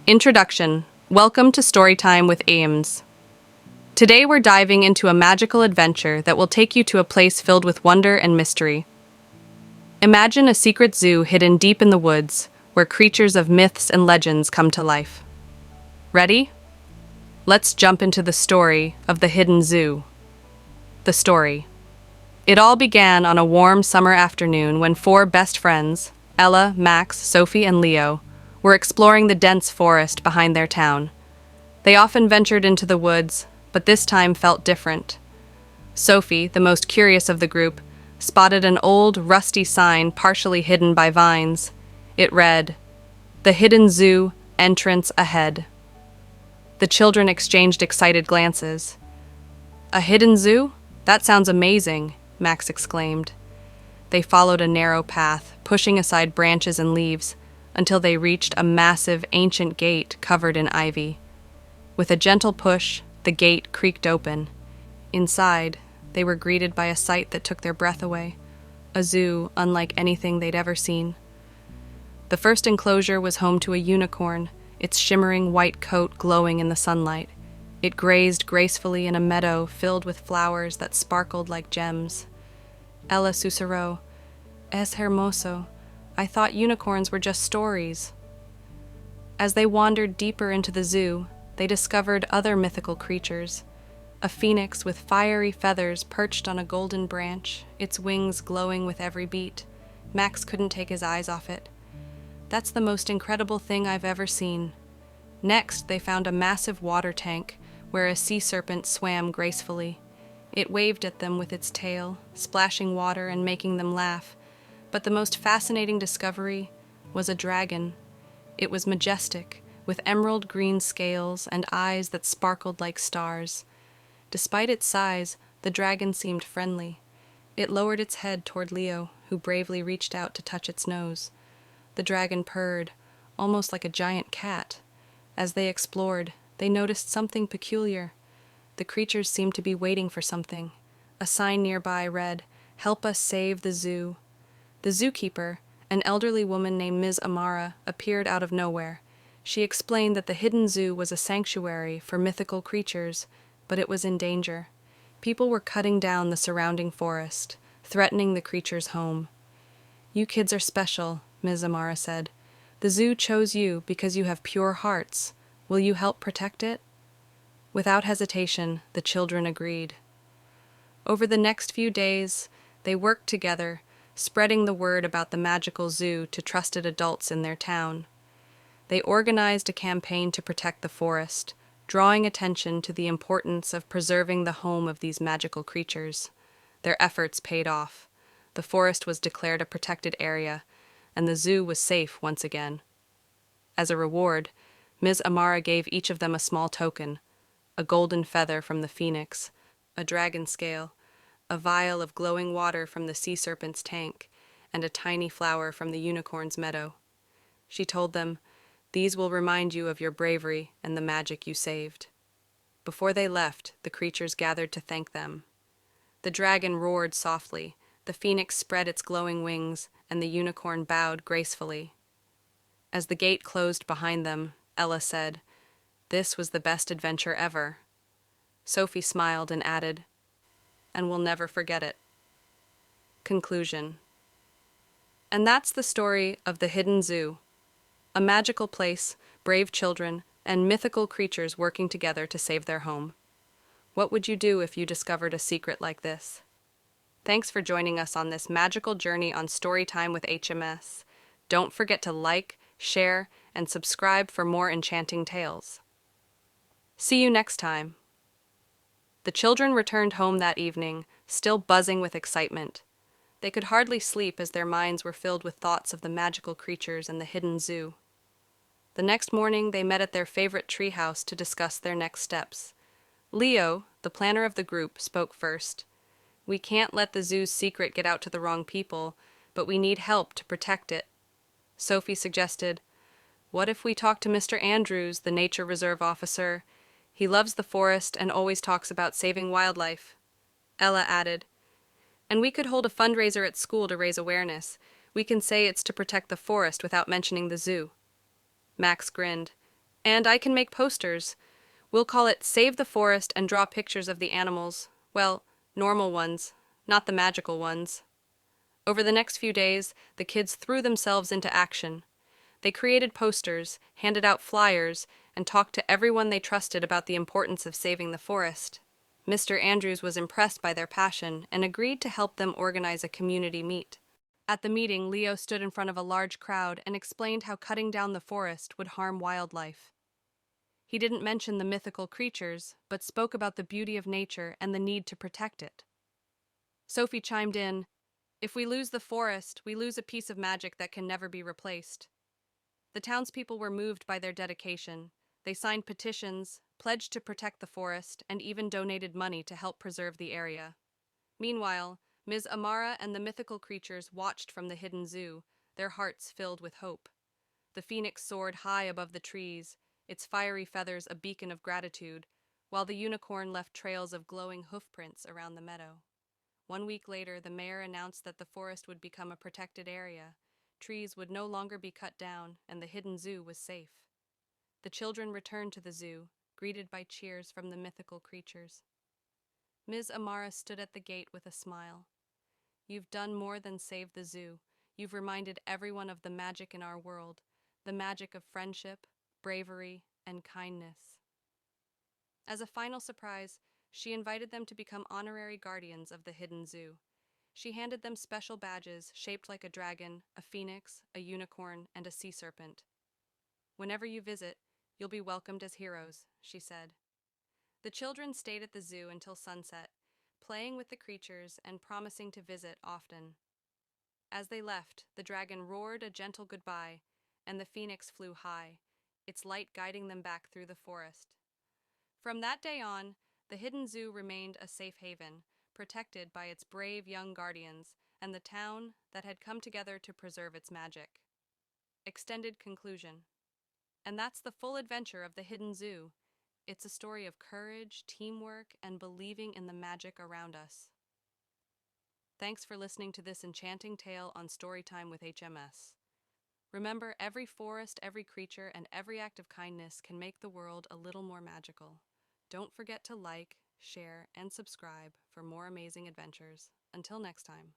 Introduction. Welcome to Storytime with Ames. Today we're diving into a magical adventure that will take you to a place filled with wonder and mystery. Imagine a secret zoo hidden deep in the woods, where creatures of myths and legends come to life. Ready? Let's jump into the story of the hidden zoo. The story. It all began on a warm summer afternoon when four best friends, Ella, Max, Sophie, and Leo, were exploring the dense forest behind their town. They often ventured into the woods, but this time felt different. Sophie, the most curious of the group, spotted an old, rusty sign partially hidden by vines. It read, "The Hidden Zoo, Entrance Ahead." The children exchanged excited glances. "A hidden zoo? That sounds amazing," Max exclaimed. They followed a narrow path, pushing aside branches and leaves, until they reached a massive, ancient gate covered in ivy. With a gentle push, the gate creaked open. Inside, they were greeted by a sight that took their breath away, a zoo unlike anything they'd ever seen. The first enclosure was home to a unicorn, its shimmering white coat glowing in the sunlight. It grazed gracefully in a meadow filled with flowers that sparkled like gems. Ella susurró, "Es hermoso. I thought unicorns were just stories." As they wandered deeper into the zoo, they discovered other mythical creatures. A phoenix with fiery feathers perched on a golden branch, its wings glowing with every beat. Max couldn't take his eyes off it. "That's the most incredible thing I've ever seen." Next, they found a massive water tank, where a sea serpent swam gracefully. It waved at them with its tail, splashing water and making them laugh. But the most fascinating discovery was a dragon. It was majestic, with emerald green scales and eyes that sparkled like stars. Despite its size, the dragon seemed friendly. It lowered its head toward Leo, who bravely reached out to touch its nose. The dragon purred, almost like a giant cat. As they explored, they noticed something peculiar. The creatures seemed to be waiting for something. A sign nearby read, "Help us save the zoo." The zookeeper, an elderly woman named Ms. Amara, appeared out of nowhere. She explained that the hidden zoo was a sanctuary for mythical creatures, but it was in danger. People were cutting down the surrounding forest, threatening the creatures' home. "You kids are special," Ms. Amara said. "The zoo chose you because you have pure hearts. Will you help protect it?" Without hesitation, the children agreed. Over the next few days, they worked together, spreading the word about the magical zoo to trusted adults in their town. They organized a campaign to protect the forest, drawing attention to the importance of preserving the home of these magical creatures. Their efforts paid off. The forest was declared a protected area, and the zoo was safe once again. As a reward, Ms. Amara gave each of them a small token, a golden feather from the phoenix, a dragon scale, a vial of glowing water from the sea serpent's tank, and a tiny flower from the unicorn's meadow. She told them, "These will remind you of your bravery and the magic you saved." Before they left, the creatures gathered to thank them. The dragon roared softly, the phoenix spread its glowing wings, and the unicorn bowed gracefully. As the gate closed behind them, Ella said, "This was the best adventure ever." Sophie smiled and added, "And we'll never forget it." Conclusion. And that's the story of the Hidden Zoo. A magical place, brave children, and mythical creatures working together to save their home. What would you do if you discovered a secret like this? Thanks for joining us on this magical journey on Storytime with HMS. Don't forget to like, share, and subscribe for more enchanting tales. See you next time. The children returned home that evening, still buzzing with excitement. They could hardly sleep as their minds were filled with thoughts of the magical creatures and the hidden zoo. The next morning, they met at their favorite treehouse to discuss their next steps. Leo, the planner of the group, spoke first. "We can't let the zoo's secret get out to the wrong people, but we need help to protect it." Sophie suggested, "What if we talk to Mr. Andrews, the nature reserve officer? He loves the forest and always talks about saving wildlife." Ella added, "And we could hold a fundraiser at school to raise awareness. We can say it's to protect the forest without mentioning the zoo." Max grinned. And I can make posters. We'll call it Save the Forest and draw pictures of the animals. Well, normal ones, not the magical ones. Over the next few days, the kids threw themselves into action. They created posters, handed out flyers, and talked to everyone they trusted about the importance of saving the forest. Mr. Andrews was impressed by their passion and agreed to help them organize a community meet. At the meeting, Leo stood in front of a large crowd and explained how cutting down the forest would harm wildlife. He didn't mention the mythical creatures, but spoke about the beauty of nature and the need to protect it. Sophie chimed in, "If we lose the forest, we lose a piece of magic that can never be replaced." The townspeople were moved by their dedication. They signed petitions, pledged to protect the forest, and even donated money to help preserve the area. Meanwhile, Ms. Amara and the mythical creatures watched from the hidden zoo, their hearts filled with hope. The phoenix soared high above the trees, its fiery feathers a beacon of gratitude, while the unicorn left trails of glowing hoofprints around the meadow. 1 week later, the mayor announced that the forest would become a protected area. Trees would no longer be cut down, and the hidden zoo was safe. The children returned to the zoo, greeted by cheers from the mythical creatures. Ms. Amara stood at the gate with a smile. "You've done more than save the zoo. You've reminded everyone of the magic in our world, the magic of friendship, bravery, and kindness." As a final surprise, she invited them to become honorary guardians of the hidden zoo. She handed them special badges shaped like a dragon, a phoenix, a unicorn, and a sea serpent. "Whenever you visit, you'll be welcomed as heroes," she said. The children stayed at the zoo until sunset, playing with the creatures and promising to visit often. As they left, the dragon roared a gentle goodbye, and the phoenix flew high, its light guiding them back through the forest. From that day on, the hidden zoo remained a safe haven, protected by its brave young guardians and the town that had come together to preserve its magic. Extended conclusion. And that's the full adventure of the hidden zoo. It's a story of courage, teamwork, and believing in the magic around us. Thanks for listening to this enchanting tale on Storytime with HMS. Remember, every forest, every creature, and every act of kindness can make the world a little more magical. Don't forget to like, share, and subscribe for more amazing adventures. Until next time.